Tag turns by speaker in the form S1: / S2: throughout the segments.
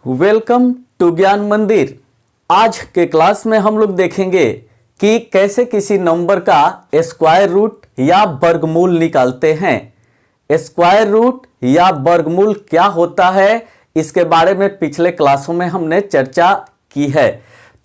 S1: Welcome to ज्ञान मंदिर। आज के क्लास में हम लोग देखेंगे कि कैसे किसी नंबर का स्क्वायर रूट या वर्गमूल निकालते हैं। स्क्वायर रूट या वर्गमूल क्या होता है, इसके बारे में पिछले क्लासों में हमने चर्चा की है।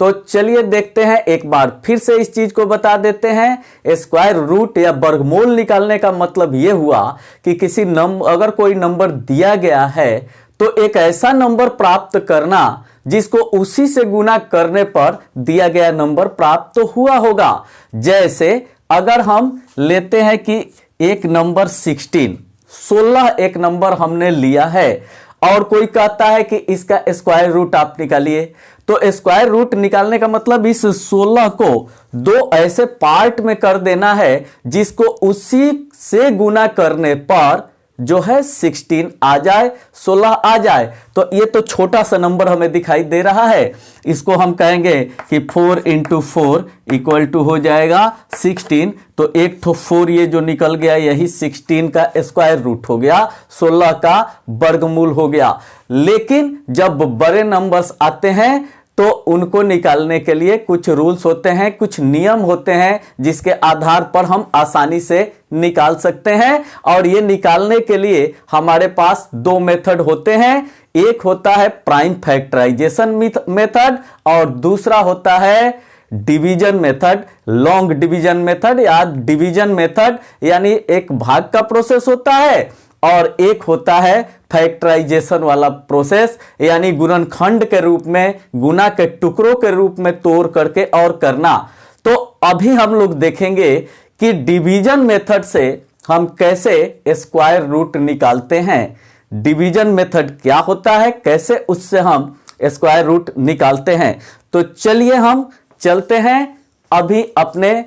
S1: तो चलिए देखते हैं, एक बार फिर से इस चीज को बता देते हैं। स्क्वायर रूट या वर्गमूल निकालने का मतलब यह हुआ कि किसी अगर कोई नंबर दिया गया है तो एक ऐसा नंबर प्राप्त करना जिसको उसी से गुना करने पर दिया गया नंबर प्राप्त तो हुआ होगा। जैसे अगर हम लेते हैं कि एक नंबर 16 एक नंबर हमने लिया है और कोई कहता है कि इसका स्क्वायर रूट आप निकालिए, तो स्क्वायर रूट निकालने का मतलब इस 16 को दो ऐसे पार्ट में कर देना है जिसको उसी से गुना करने पर जो है 16 आ जाए, 16 आ जाए। तो ये तो छोटा सा नंबर हमें दिखाई दे रहा है, इसको हम कहेंगे कि 4 × 4 इक्वल टू हो जाएगा 16। तो एक तो 4 ये जो निकल गया यही 16 का स्क्वायर रूट हो गया, 16 का वर्गमूल हो गया। लेकिन जब बड़े नंबर्स आते हैं तो उनको निकालने के लिए कुछ रूल्स होते हैं, कुछ नियम होते हैं जिसके आधार पर हम आसानी से निकाल सकते हैं। और ये निकालने के लिए हमारे पास दो मेथड होते हैं। एक होता है प्राइम फैक्टराइजेशन मेथड और दूसरा होता है division method, long division method या डिवीजन मेथड, यानी एक भाग का प्रोसेस होता है और एक होता है फैक्टराइजेशन वाला प्रोसेस, यानी गुणनखंड के रूप में, गुना के टुकड़ों के रूप में तोड़ करके और करना। तो अभी हम लोग देखेंगे कि डिवीजन मेथड से हम कैसे स्क्वायर रूट निकालते हैं। डिवीजन मेथड क्या होता है, कैसे उससे हम स्क्वायर रूट निकालते हैं। तो चलिए हम चलते हैं अभी अपने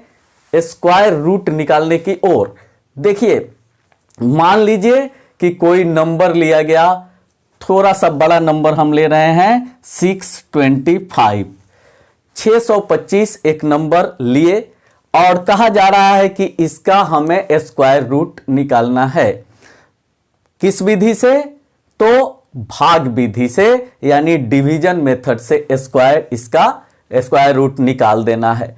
S1: स्क्वायर रूट निकालने की ओर। देखिए, मान लीजिए कि कोई नंबर लिया गया, थोड़ा सा बड़ा नंबर हम ले रहे हैं 625, 625 एक नंबर लिए और कहा जा रहा है कि इसका हमें स्क्वायर रूट निकालना है। किस विधि से? तो भाग विधि से, यानी डिवीजन मेथड से इसका स्क्वायर रूट निकाल देना है।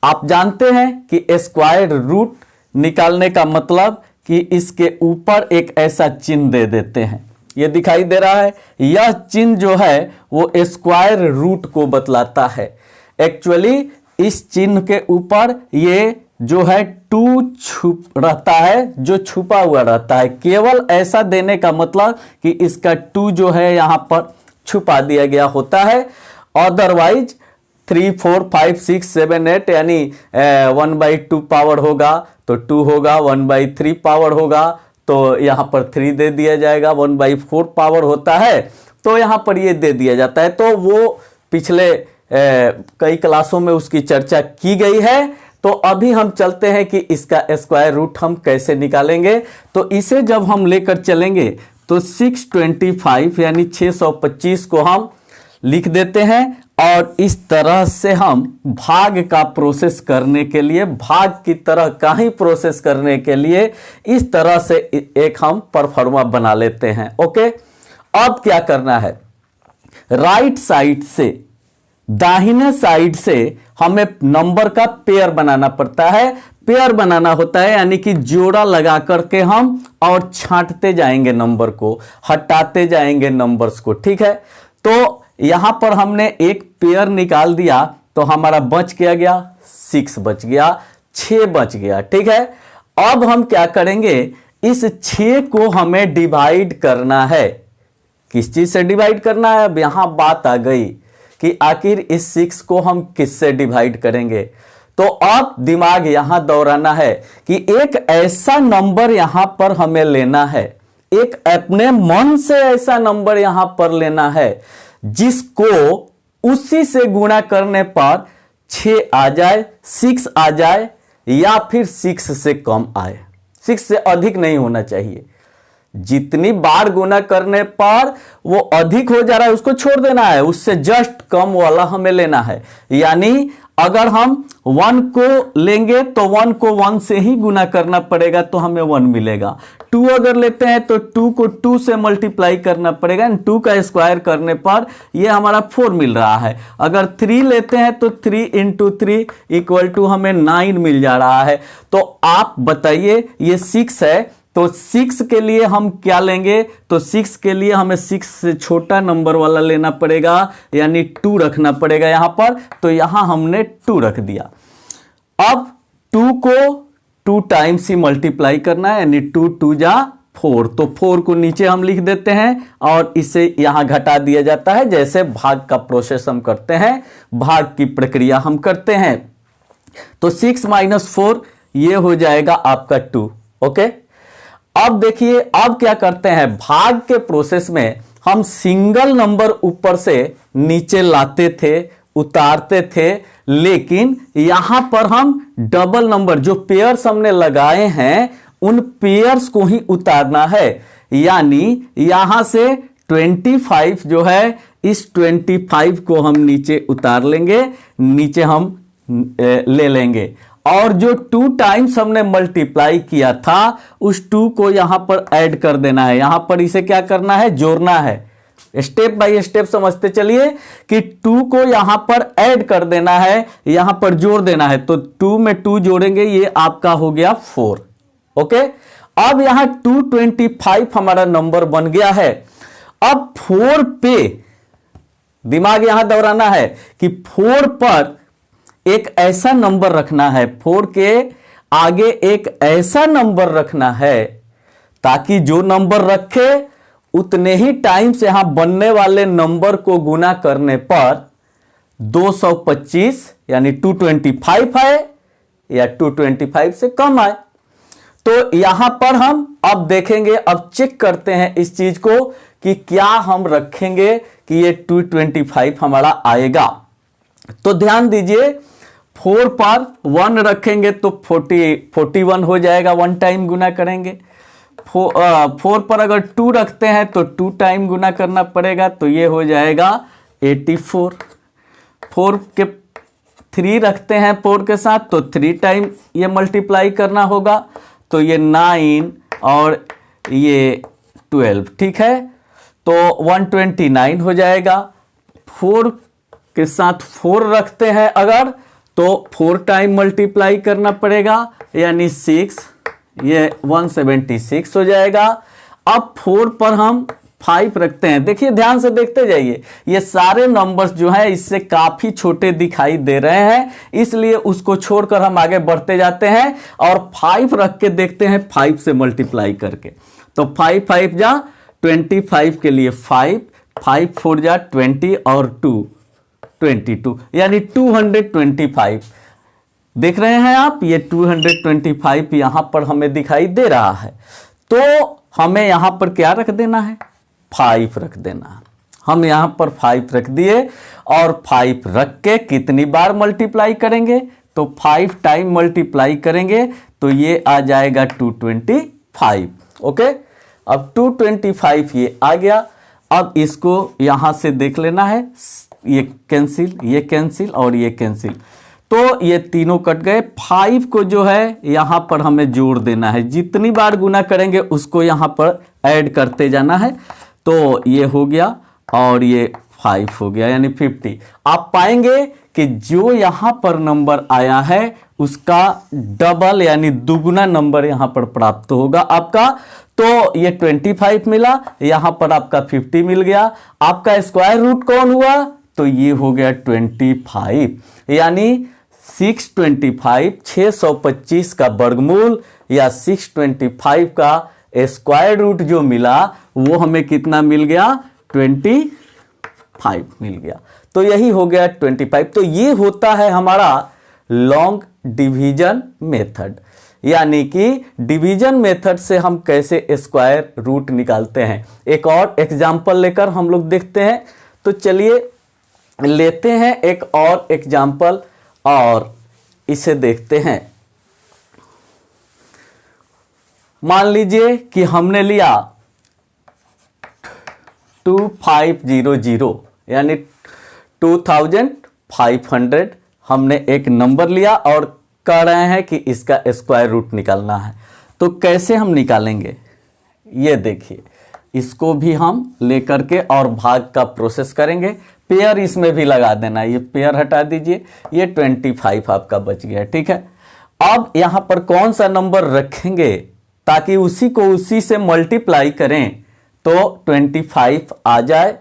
S1: आप जानते हैं कि स्क्वायर रूट निकालने का मतलब कि इसके ऊपर एक ऐसा चिन्ह दे देते हैं। यह दिखाई दे रहा है, यह चिन्ह जो है वो स्क्वायर रूट को बतलाता है। एक्चुअली इस चिन्ह के ऊपर ये जो है 2 छुप रहता है, जो छुपा हुआ रहता है। केवल ऐसा देने का मतलब कि इसका 2 जो है यहां पर छुपा दिया गया होता है। अदरवाइज 3, 4, 5, 6, 7, 8 यानी 1/2 पावर होगा तो 2 होगा, 1/3 पावर होगा तो यहां पर 3 दे दिया जाएगा, 1/4 पावर होता है तो यहां पर ये दे दिया जाता है। तो वो पिछले कई क्लासों में उसकी चर्चा की गई है। तो अभी हम चलते हैं कि इसका स्क्वायर रूट हम कैसे निकालेंगे। तो इसे जब हम लेकर चलेंगे तो 625 यानी 625 को हम लिख देते हैं और इस तरह से हम भाग का प्रोसेस करने के लिए, भाग की तरह का ही प्रोसेस करने के लिए इस तरह से एक हम परफॉर्मा बना लेते हैं। ओके, अब क्या करना है, राइट साइड से, दाहिने साइड से हमें नंबर का पेयर बनाना पड़ता है। पेयर बनाना होता है यानी कि जोड़ा लगा करके हम और छांटते जाएंगे नंबर को, हटाते जाएंगे नंबर्स को। ठीक है, तो यहां पर हमने एक पेयर निकाल दिया तो हमारा बच गया 6 बच गया, 6 बच गया। ठीक है, अब हम क्या करेंगे, इस 6 को हमें डिवाइड करना है। किस चीज से डिवाइड करना है? अब यहां बात आ गई कि आखिर इस 6 को हम किससे डिवाइड करेंगे। तो अब दिमाग यहां दौड़ाना है कि एक ऐसा नंबर यहां पर हमें लेना है, एक अपने मन से ऐसा नंबर यहां पर लेना है जिसको उसी से गुणा करने पर 6 आ जाए, 6 आ जाए या फिर 6 से कम आए, 6 से अधिक नहीं होना चाहिए। जितनी बार गुना करने पर वो अधिक हो जा रहा है उसको छोड़ देना है, उससे जस्ट कम वाला हमें लेना है। यानी अगर हम 1 को लेंगे तो 1 को 1 से ही गुना करना पड़ेगा तो हमें 1 मिलेगा। 2 अगर लेते हैं तो 2 को 2 से मल्टीप्लाई करना पड़ेगा, 2 का स्क्वायर करने पर ये हमारा 4 मिल रहा है। अगर 3 लेते हैं तो 3 इंटू 3 इक्वल टू हमें 9 मिल जा रहा है। तो आप बताइए, ये 6 है तो 6 के लिए हम क्या लेंगे, तो 6 के लिए हमें 6 से छोटा नंबर वाला लेना पड़ेगा, यानी 2 रखना पड़ेगा यहां पर। तो यहां हमने 2 रख दिया। अब 2 को 2 टाइम्स ही मल्टीप्लाई करना है, यानी 2 2 जा 4। तो 4 को नीचे हम लिख देते हैं और इसे यहां घटा दिया जाता है। जैसे भाग का प्रोसेस हम करते हैं, भाग की प्रक्रिया हम करते हैं। तो 6 - 4 ये हो जाएगा आपका 2। ओके, अब देखिए, अब क्या करते हैं, भाग के प्रोसेस में हम सिंगल नंबर ऊपर से नीचे लाते थे, उतारते थे, लेकिन यहां पर हम डबल नंबर जो पेयर्स हमने लगाए हैं उन पेयर्स को ही उतारना है। यानी यहां से 25 जो है, इस 25 को हम नीचे उतार लेंगे, नीचे हम ले लेंगे। और जो 2 टाइम्स हमने मल्टीप्लाई किया था उस 2 को यहां पर ऐड कर देना है। यहां पर इसे क्या करना है, जोड़ना है। स्टेप बाय स्टेप समझते चलिए कि 2 को यहां पर ऐड कर देना है, यहां पर जोड़ देना है। तो 2 में 2 जोड़ेंगे, ये आपका हो गया 4। ओके, अब यहां 225 हमारा नंबर बन गया है। अब 4 पे दिमाग यहां दौड़ाना है कि 4 पर एक ऐसा नंबर रखना है, 4 के आगे एक ऐसा नंबर रखना है ताकि जो नंबर रखे उतने ही टाइम्स यहां बनने वाले नंबर को गुना करने पर 225 यानी 225 आए या 225 से कम आए। तो यहां पर हम अब देखेंगे, अब चेक करते हैं इस चीज को कि क्या हम रखेंगे कि ये 225 हमारा आएगा। तो ध्यान दीजिए, 4 पर 1 रखेंगे तो 41 हो जाएगा, 1 टाइम गुना करेंगे। 4 पर अगर 2 रखते हैं तो 2 टाइम गुना करना पड़ेगा, तो ये हो जाएगा 84। 4 के 3 रखते हैं 4 के साथ तो 3 टाइम ये मल्टीप्लाई करना होगा, तो ये 9 और ये 12, ठीक है। तो 129 हो जाएगा। 4 के साथ 4 रखते हैं अगर, तो 4 टाइम मल्टीप्लाई करना पड़ेगा, यानी 6, ये 176 हो जाएगा। अब 4 पर हम 5 रखते हैं। देखिए, ध्यान से देखते जाइए, ये सारे नंबर्स जो हैं इससे काफी छोटे दिखाई दे रहे हैं, इसलिए उसको छोड़कर हम आगे बढ़ते जाते हैं और 5 रख के देखते हैं 5 से मल्टीप्लाई करके। तो 5 5 जा 25 के लिए 5, 5 4 जा 20 और 2 22, यानी 225। देख रहे हैं आप, ये 225 यहां पर हमें दिखाई दे रहा है। तो हमें यहां पर क्या रख देना है, 5 रख देना है। हम यहां पर 5 रख दिए और 5 रख के कितनी बार मल्टीप्लाई करेंगे, तो 5 टाइम मल्टीप्लाई करेंगे तो ये आ जाएगा 225। ओके, अब 225 ये आ गया। अब इसको यहां से देख लेना है, ये कैंसिल, ये कैंसिल और ये कैंसिल, तो ये तीनों कट गए। 5 को जो है यहां पर हमें जोड़ देना है, जितनी बार गुना करेंगे उसको यहां पर ऐड करते जाना है। तो ये हो गया और ये 5 हो गया, यानी 50। आप पाएंगे कि जो यहां पर नंबर आया है उसका डबल यानी दुगुना नंबर यहां पर प्राप्त होगा आपका। तो ये 25 मिला, यहां पर आपका 50 मिल गया। आपका स्क्वायर रूट कौन हुआ, तो ये हो गया 25, यानी 625, 625 का वर्गमूल या 625 का स्क्वायर रूट जो मिला वो हमें कितना मिल गया, 25 मिल गया। तो यही हो गया 25। तो ये होता है हमारा लॉन्ग डिवीजन मेथड, यानी कि डिवीजन मेथड से हम कैसे स्क्वायर रूट निकालते हैं। एक और एग्जाम्पल लेकर हम लोग देखते हैं। तो चलिए लेते हैं एक और एग्जाम्पल और इसे देखते हैं। मान लीजिए कि हमने लिया 2500 यानी 2500 हमने एक नंबर लिया और कह रहे हैं कि इसका स्क्वायर रूट निकालना है। तो कैसे हम निकालेंगे, ये देखिए, इसको भी हम लेकर के और भाग का प्रोसेस करेंगे। पेयर इसमें भी लगा देना, ये पेयर हटा दीजिए, ये 25 आपका बच गया, ठीक है। अब यहां पर कौन सा नंबर रखेंगे ताकि उसी को उसी से मल्टीप्लाई करें तो 25 आ जाए।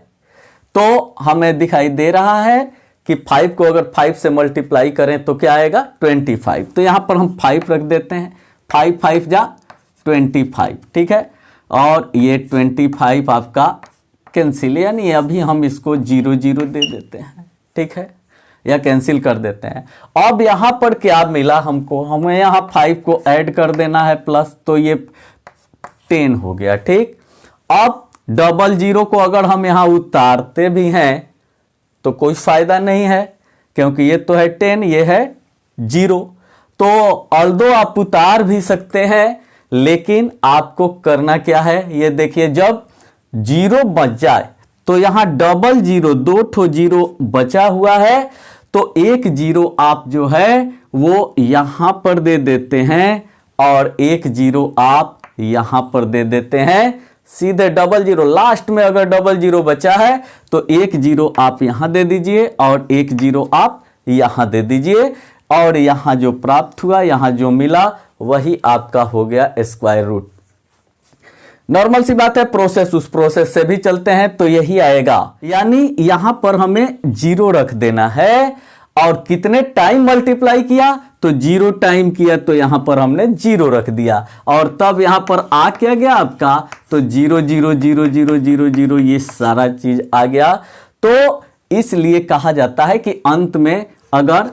S1: तो हमें दिखाई दे रहा है कि 5 को अगर 5 से मल्टीप्लाई करें तो क्या आएगा 25। तो यहां पर हम 5 रख देते हैं, 5 5 जा 25, ठीक है। और ये 25 आपका कैंसिल, यानी अभी हम इसको 0 0 दे देते हैं, ठीक है, या कैंसिल कर देते हैं। अब यहां पर क्या मिला हमको, हमें यहां 5 को ऐड कर देना है प्लस, तो ये 10 हो गया, ठीक। अब 00 को अगर हम यहां उतारते भी हैं तो कोई फायदा नहीं है, क्योंकि ये तो है 10, ये है 0। तो ऑल्दो आप उतार भी सकते हैं, लेकिन आपको करना क्या है, ये देखिए, जब 0 बच जाए तो यहां 00, 2 ठो 0 बचा हुआ है, तो एक 0 आप जो है वो यहां पर दे देते हैं और एक 0 आप यहां पर दे देते हैं। सीधे 00 लास्ट में अगर 00 बचा है तो एक 0 आप यहां दे दीजिए और एक 0 आप यहां दे दीजिए, और यहां जो प्राप्त हुआ, यहां जो मिला, वही आपका हो गया स्क्वायर रूट। नॉर्मल सी बात है, प्रोसेस उस प्रोसेस से भी चलते हैं तो यही आएगा। यानी यहां पर हमें 0 रख देना है, और कितने टाइम मल्टीप्लाई किया, तो 0 टाइम किया, तो यहां पर हमने 0 रख दिया, और तब यहां पर आ क्या गया आपका, तो 0 0 0 0 0 0, ये सारा चीज आ गया। तो इसलिए कहा जाता है कि अंत में अगर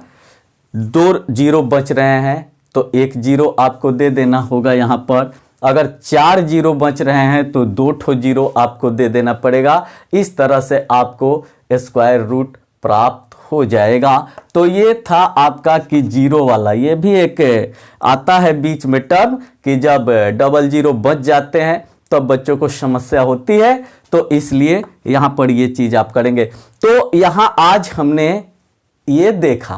S1: 2 0 बच रहे हैं तो एक 0 आपको दे देना होगा यहां पर, अगर 4 0 बच रहे हैं तो 2 ठो 0 आपको दे देना पड़ेगा। इस तरह से आपको स्क्वायर रूट प्राप्त हो जाएगा। तो ये था आपका कि 0 वाला। ये भी एक आता है बीच में टर्म कि जब 00 बच जाते हैं तब तो बच्चों को समस्या होती है, तो इसलिए यहां पर ये चीज आप करेंगे। तो यहां आज हमने ये देखा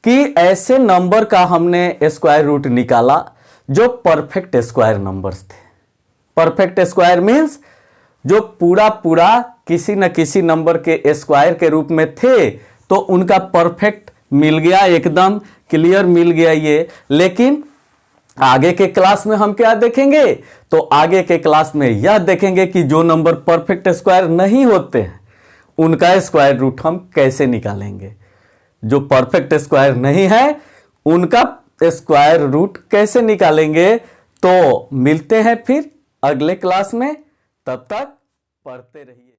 S1: कि ऐसे नंबर का हमने स्क्वायर रूट निकाला जो परफेक्ट स्क्वायर नंबर्स थे। परफेक्ट स्क्वायर मींस जो पूरा पूरा किसी न किसी नंबर के स्क्वायर के रूप में थे, तो उनका परफेक्ट मिल गया, एकदम क्लियर मिल गया ये। लेकिन आगे के क्लास में हम क्या देखेंगे, तो आगे के क्लास में यह देखेंगे कि जो नंबर परफेक्ट स्क्वायर नहीं होते हैं उनका स्क्वायर रूट हम कैसे निकालेंगे। जो परफेक्ट स्क्वायर नहीं है उनका स्क्वायर रूट कैसे निकालेंगे। तो मिलते हैं फिर अगले क्लास में, तब तक पढ़ते रहिए।